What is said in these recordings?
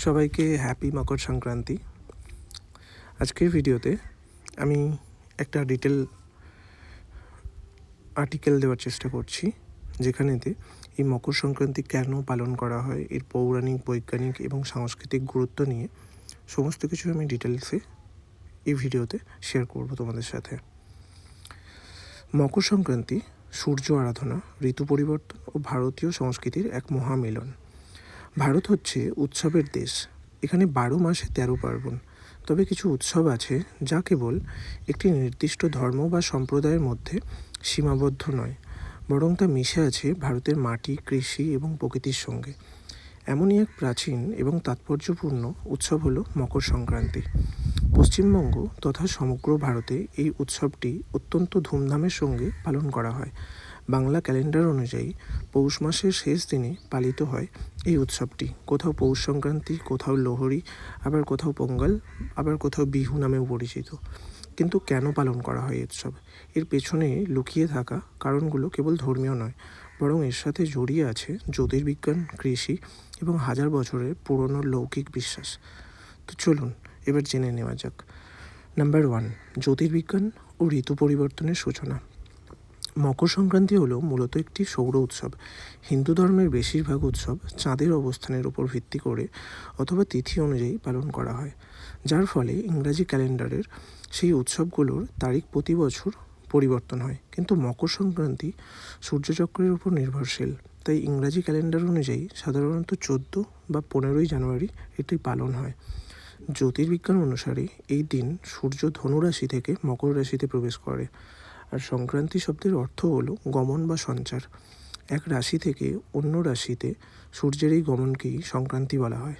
সবাইকে হ্যাপি মকর সংক্রান্তি। আজকের ভিডিওতে আমি একটা ডিটেল আর্টিকেল দেওয়ার চেষ্টা করছি, যেখানেতে এই মকর সংক্রান্তি কেন পালন করা হয়, এর পৌরাণিক, বৈজ্ঞানিক এবং সাংস্কৃতিক গুরুত্ব নিয়ে সমস্ত কিছু আমি ডিটেলসে এই ভিডিওতে শেয়ার করব তোমাদের সাথে। মকর সংক্রান্তি সূর্য আরাধনা, ঋতু পরিবর্তন ও ভারতীয় সংস্কৃতির এক মহামিলন। ভারত হচ্ছে উৎসবের দেশ। এখানে 12 মাসে 13 পার্বণ। তবে কিছু উৎসব আছে যা কেবল একটি নির্দিষ্ট ধর্ম বা সম্প্রদায়ের মধ্যে সীমাবদ্ধ নয়, বরং তা মিশে আছে ভারতের মাটি, কৃষি এবং প্রকৃতির সঙ্গে। এমনই এক প্রাচীন এবং তাৎপর্যপূর্ণ উৎসব হলো মকর সংক্রান্তি। পশ্চিমবঙ্গ তথা সমগ্র ভারতে এই উৎসবটি অত্যন্ত ধুমধামের সঙ্গে পালন করা হয়। বাংলা ক্যালেন্ডার অনুযায়ী পৌষ মাসের শেষ দিনে পালিত হয় এই উৎসবটি। কোথাও পৌষ সংক্রান্তি, কোথাও লোহড়ি, আবার কোথাও পোঙ্গল, আবার কোথাও বিহু নামেও পরিচিত। কিন্তু কেন পালন করা হয় এই উৎসব? এর পেছনে লুকিয়ে থাকা কারণগুলো কেবল ধর্মীয় নয়, বরং এর সাথে জড়িয়ে আছে জ্যোতির্বিজ্ঞান, কৃষি এবং হাজার বছরের পুরনো লৌকিক বিশ্বাস। তো চলুন এবার জেনে নেওয়া যাক। নাম্বার 1, জ্যোতির্বিজ্ঞান ও ঋতু পরিবর্তনের সূচনা। মকর সংক্রান্তি হলো মূলত একটি সৌর উৎসব। হিন্দু ধর্মের বেশিরভাগ উৎসব চাঁদের অবস্থানের উপর ভিত্তি করে অথবা তিথি অনুযায়ী পালন করা হয়, যার ফলে ইংরাজি ক্যালেন্ডারের সেই উৎসবগুলোর তারিখ প্রতি বছর পরিবর্তন হয়। কিন্তু মকর সংক্রান্তি সূর্যচক্রের উপর নির্ভরশীল, তাই ইংরাজি ক্যালেন্ডার অনুযায়ী সাধারণত 14 বা 15ই জানুয়ারি এটি পালন হয়। জ্যোতির্বিজ্ঞান অনুসারে এই দিন সূর্য ধনু রাশি থেকে মকর রাশিতে প্রবেশ করে। আর সংক্রান্তি শব্দের অর্থ হলো গমন বা সঞ্চার। এক রাশি থেকে অন্য রাশিতে সূর্যের এই গমনকেই সংক্রান্তি বলা হয়।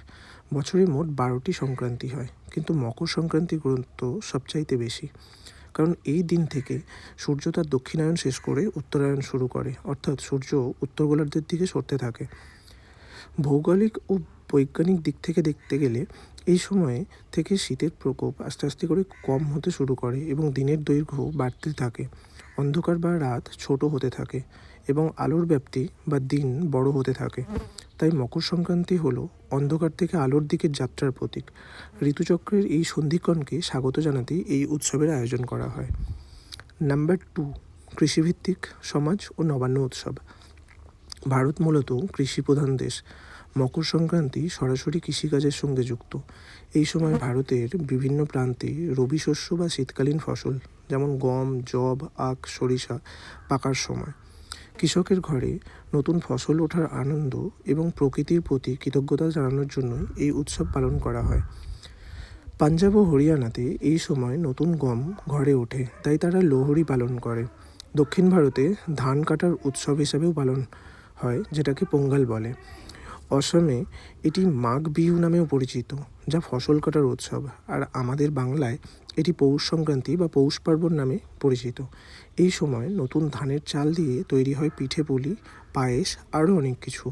বছরে মোট 12টি সংক্রান্তি হয়, কিন্তু মকর সংক্রান্তির গুরুত্ব সবচাইতে বেশি, কারণ এই দিন থেকে সূর্য তার দক্ষিণায়ন শেষ করে উত্তরায়ণ শুরু করে, অর্থাৎ সূর্য উত্তর গোলার্ধের দিকে সরতে থাকে। ভৌগোলিক ও বৈজ্ঞানিক দিক থেকে দেখতে গেলে এই সময়ে থেকে শীতের প্রকোপ আস্তে আস্তে করে কম হতে শুরু করে এবং দিনের দৈর্ঘ্য বাড়তে থাকে। অন্ধকার বা রাত ছোট হতে থাকে এবং আলোর ব্যাপ্তি বা দিন বড় হতে থাকে। তাই মকর সংক্রান্তি হলো অন্ধকার থেকে আলোর দিকের যাত্রার প্রতীক। ঋতুচক্রের এই সন্ধিক্ষণকে স্বাগত জানাতেই এই উৎসবের আয়োজন করা হয়। নাম্বার 2, কৃষিভিত্তিক সমাজ ও নবান্ন উৎসব। ভারত মূলত কৃষিপ্রধান দেশ। মকর সংক্রান্তি সরাসরি কৃষিকাজের সঙ্গে যুক্ত। এই সময় ভারতের বিভিন্ন প্রান্তে রবি শস্য বা শীতকালীন ফসল যেমন গম, যব, আখ, সরিষা পাকার সময়। কৃষকের ঘরে নতুন ফসল ওঠার আনন্দ এবং প্রকৃতির প্রতি কৃতজ্ঞতা জানানোর জন্য এই উৎসব পালন করা হয়। পাঞ্জাব ও হরিয়ানাতে এই সময় নতুন গম ঘরে ওঠে, তাই তারা লোহড়ি পালন করে। দক্ষিণ ভারতে ধান কাটার উৎসব হিসাবেও পালন হয়, যেটাকে পোঙ্গল বলে। অসমে এটি মাঘ বিহু নামেও পরিচিত, যা ফসল কাটার উৎসব। আর আমাদের বাংলায় এটি পৌষ সংক্রান্তি বা পৌষ পার্বণ নামে পরিচিত। এই সময় নতুন ধানের চাল দিয়ে তৈরি হয় পিঠে পুলি, পায়েস, আরও অনেক কিছু।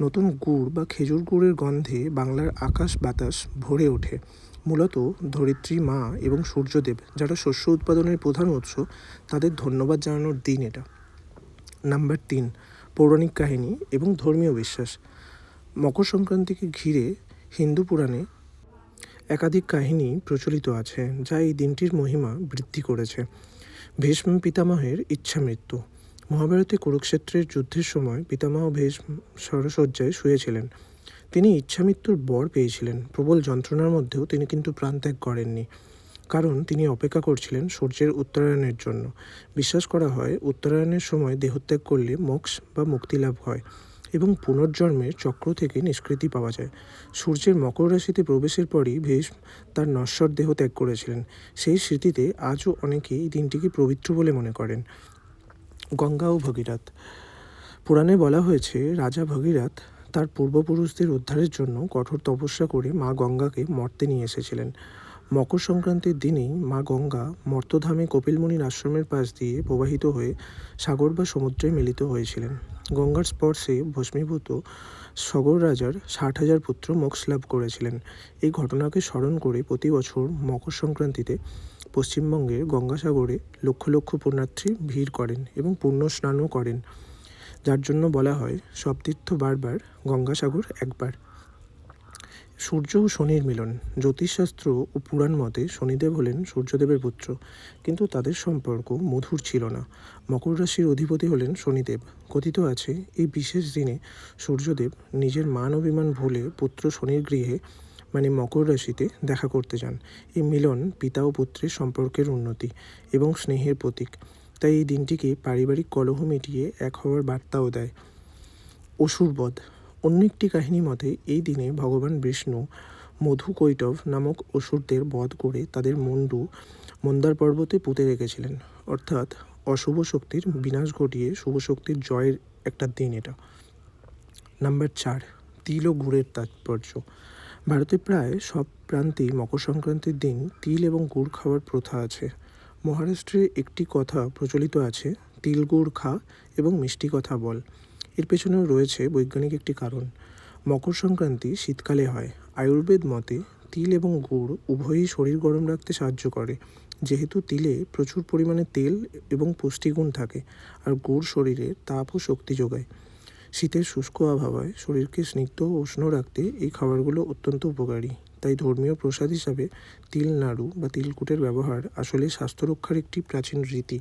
নতুন গুড় বা খেজুর গুড়ের গন্ধে বাংলার আকাশ বাতাস ভরে ওঠে। মূলত ধরিত্রী মা এবং সূর্যদেব, যারা শস্য উৎপাদনের প্রধান উৎস, তাদের ধন্যবাদ জানানোর দিন এটা। নাম্বার 3, পৌরাণিক কাহিনী এবং ধর্মীয় বিশ্বাস। মকর সংক্রান্তিকে ঘিরে হিন্দু পুরাণে একাধিক কাহিনী প্রচলিত আছে, যা এই দিনটির মহিমা বৃদ্ধি করেছে। ভীষ্ম পিতামহের ইচ্ছা মৃত্যু। মহাভারতে কুরুক্ষেত্রের যুদ্ধের সময় পিতামহ ভীষ্ম শরশয্যায় শুয়েছিলেন। তিনি ইচ্ছামৃত্যুর বর পেয়েছিলেন। প্রবল যন্ত্রণার মধ্যেও তিনি কিন্তু প্রাণত্যাগ করেননি, কারণ তিনি অপেক্ষা করছিলেন সূর্যের উত্তরায়ণের জন্য। বিশ্বাস করা হয় উত্তরায়ণের সময় দেহত্যাগ করলে মোক্ষ বা মুক্তি লাভ হয় এবং পুনর্জন্মের চক্র থেকে নিষ্কৃতি পাওয়া যায়। সূর্যের মকর রাশিতে প্রবেশের পরই ভীষ্ম তার নশ্বর দেহ ত্যাগ করেছিলেন। সেই স্মৃতিতে আজও অনেকে এই দিনটিকে পবিত্র বলে মনে করেন। গঙ্গা ও ভগীরথ। পুরাণে বলা হয়েছে রাজা ভগীরথ তার পূর্বপুরুষদের উদ্ধারের জন্য কঠোর তপস্যা করে মা গঙ্গাকে মর্তে নিয়ে এসেছিলেন। মকর সংক্রান্তির দিনেই মা গঙ্গা মর্তধামে কপিলমুনির আশ্রমের পাশ দিয়ে প্রবাহিত হয়ে সাগর বা সমুদ্রে মিলিত হয়েছিলেন। গঙ্গার স্পর্শে ভস্মীভূত সগর রাজার 60,000 পুত্র মোক্ষ লাভ করেছিলেন। এই ঘটনাকে স্মরণ করে প্রতি বছর মকর সংক্রান্তিতে পশ্চিমবঙ্গের গঙ্গাসাগরে লক্ষ লক্ষ পুণ্যার্থী ভিড় করেন এবং পুণ্য স্নানও করেন, যার জন্য বলা হয় সব তীর্থ বারবার, গঙ্গাসাগর একবার। সূর্য ও শনির মিলন। জ্যোতিষশাস্ত্র ও পুরাণ মতে শনিদেব হলেন সূর্যদেবের পুত্র, কিন্তু তাদের সম্পর্ক মধুর ছিল না। মকর রাশির অধিপতি হলেন শনিদেব। কথিত আছে এই বিশেষ দিনে সূর্যদেব নিজের মান অভিমান ভুলে পুত্র শনির গৃহে মানে মকর রাশিতে দেখা করতে যান। এই মিলন পিতা ও পুত্রের সম্পর্কের উন্নতি এবং স্নেহের প্রতীক। তাই এই দিনটিকে পারিবারিক কলহ মিটিয়ে এক হওয়ার বার্তাও দেয়। অসুরবধ। অন্য একটি কাহিনী মতে এই দিনে ভগবান বিষ্ণু মধুকৈটভ নামক অসুরদের বধ করে তাদের মুন্ডু মন্দার পর্বতে পুঁতে রেখেছিলেন। অর্থাৎ অশুভ শক্তির বিনাশ ঘটিয়ে শুভ শক্তির জয়ের একটা দিন এটা। নাম্বার 4, তিল ও গুড়ের তাৎপর্য। ভারতের প্রায় সব প্রান্তেই মকর সংক্রান্তির দিন তিল এবং গুড় খাওয়ার প্রথা আছে। মহারাষ্ট্রে একটি কথা প্রচলিত আছে, তিল গুড় খা এবং মিষ্টি কথা বল। এর পেছনেও রয়েছে বৈজ্ঞানিক একটি কারণ। মকর সংক্রান্তি শীতকালে হয়। আয়ুর্বেদ মতে তিল এবং গুড় উভয়ই শরীর গরম রাখতে সাহায্য করে, যেহেতু তিলে প্রচুর পরিমাণে তেল এবং পুষ্টিগুণ থাকে, আর গুড় শরীরে তাপ ও শক্তি যোগায়। শীতের শুষ্ক আবহাওয়ায় শরীরকে স্নিগ্ধ ও উষ্ণ রাখতে এই খাবারগুলো অত্যন্ত উপকারী। তাই ধর্মীয় প্রসাদ হিসাবে তিল নাড়ু বা তিলকুটের ব্যবহার আসলে স্বাস্থ্য রক্ষার একটি প্রাচীন রীতি।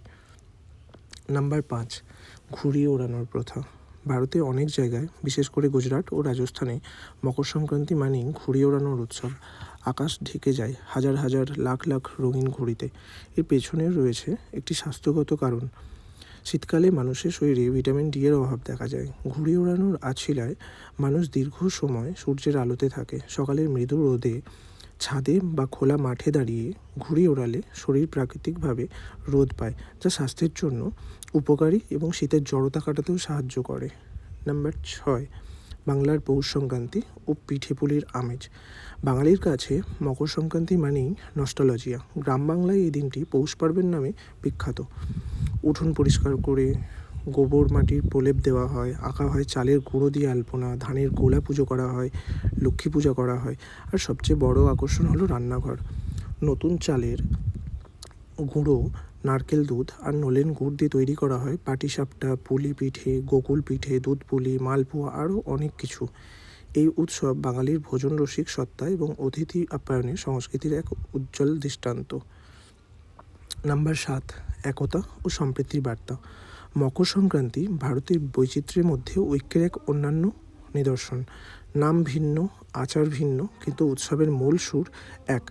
নাম্বার 5, ঘুড়ি ওড়ানোর প্রথা। ভারতে অনেক জায়গায়, বিশেষ করে গুজরাট ও রাজস্থানে মকর সংক্রান্তি মানেই ঘুড়ি ওড়ানোর উৎসব। আকাশ ঢেকে যায় হাজার হাজার লাখ লাখ রঙিন ঘুড়িতে। এর পেছনেও রয়েছে একটি স্বাস্থ্যগত কারণ। শীতকালে মানুষের শরীরে ভিটামিন ডি এর অভাব দেখা যায়। ঘুড়ি ওড়ানোর আছিলায় মানুষ দীর্ঘ সময় সূর্যের আলোতে থাকে। সকালের মৃদু রোদে ছাদে বা খোলা মাঠে দাঁড়িয়ে ঘুড়ি ওড়ালে শরীর প্রাকৃতিকভাবে রোদ পায়, যা স্বাস্থ্যের জন্য উপকারী এবং শীতের জড়তা কাটাতেও সাহায্য করে। নাম্বার 6, বাংলার পৌষ সংক্রান্তি ও পিঠে পুলির আমেজ। বাঙালির কাছে মকর সংক্রান্তি মানেই নস্টালজিয়া। গ্রাম বাংলায় এই দিনটি পৌষ পার্বণ নামে বিখ্যাত। উঠোন পরিষ্কার করে গোবর মাটির প্রলেপ দেওয়া হয়, আঁকা হয় চালের গুঁড়ো দিয়ে আলপনা, ধানের গোলা পুজো করা হয়, লক্ষ্মী পূজা করা হয়, আর সবচেয়ে বড় আকর্ষণ হলো রান্নাঘর। নতুন চালের গুঁড়ো, নারকেল দুধ আর নলেন গুড় দিয়ে তৈরি করা হয় পাটিসাপটা, পুলি পিঠে, গোকুল পিঠে, দুধ পুলি, মালপোয়া আরও অনেক কিছু। এই উৎসব বাঙালির ভোজন রসিক সত্তা এবং অতিথি আপ্যায়নের সংস্কৃতির এক উজ্জ্বল দৃষ্টান্ত। নাম্বার 7, একতা ও সম্প্রীতির বার্তা। মকর সংক্রান্তি ভারতের বৈচিত্র্যের মধ্যে ঐক্যের এক অন্যান্য নিদর্শন। নাম ভিন্ন, আচার ভিন্ন, কিন্তু উৎসবের মূল সুর এক।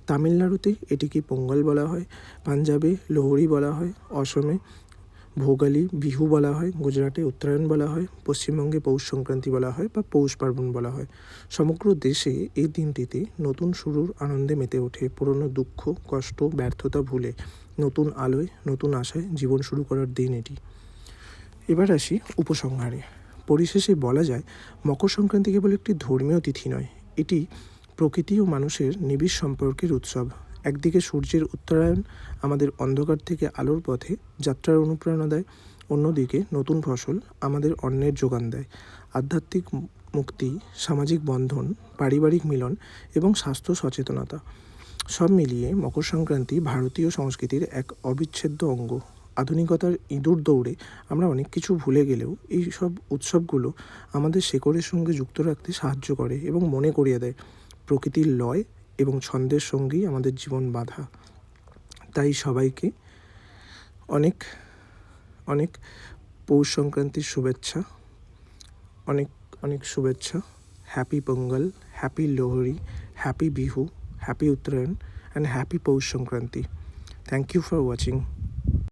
তামিলনাড়ুতে এটিকে পোঙ্গল বলা হয়, পাঞ্জাবে লোহরি বলা হয়, অসমে ভোগালী বিহু বলা হয়, গুজরাটে উত্তরায়ণ বলা হয়, পশ্চিমবঙ্গে পৌষ সংক্রান্তি বলা হয় বা পৌষ পার্বণ বলা হয়। সমগ্র দেশে এই দিনটিতে নতুন শুরুর আনন্দে মেতে ওঠে। পুরনো দুঃখ, কষ্ট, ব্যর্থতা ভুলে নতুন আলোয়, নতুন আশায় জীবন শুরু করার দিন এটি। এবার আসি উপসংহারে। পরিশেষে বলা যায়, মকর সংক্রান্তি কেবল একটি ধর্মীয় তিথি নয়, এটি প্রকৃতি ও মানুষের নিবিড় সম্পর্কের উৎসব। একদিকে সূর্যের উত্তরায়ণ আমাদের অন্ধকার থেকে আলোর পথে যাত্রার অনুপ্রেরণা দেয়, অন্যদিকে নতুন ফসল আমাদের অন্নের যোগান দেয়। আধ্যাত্মিক মুক্তি, সামাজিক বন্ধন, পারিবারিক মিলন এবং স্বাস্থ্য সচেতনতা, সব মিলিয়ে মকর সংক্রান্তি ভারতীয় সংস্কৃতির এক অবিচ্ছেদ্য অঙ্গ। আধুনিকতার ইঁদুর দৌড়ে আমরা অনেক কিছু ভুলে গেলেও এই সব উৎসবগুলো আমাদের শেকড়ের সঙ্গে যুক্ত রাখতে সাহায্য করে এবং মনে করিয়ে দেয় প্রকৃতির লয় এবং ছন্দের সঙ্গেই আমাদের জীবন বাঁধা। তাই সবাইকে অনেক অনেক পৌষ সংক্রান্তির শুভেচ্ছা, অনেক অনেক শুভেচ্ছা। Happy Pongal, happy Lohri, happy Bihu, happy Uttarayan and happy Poush Sankranti. Thank you for watching.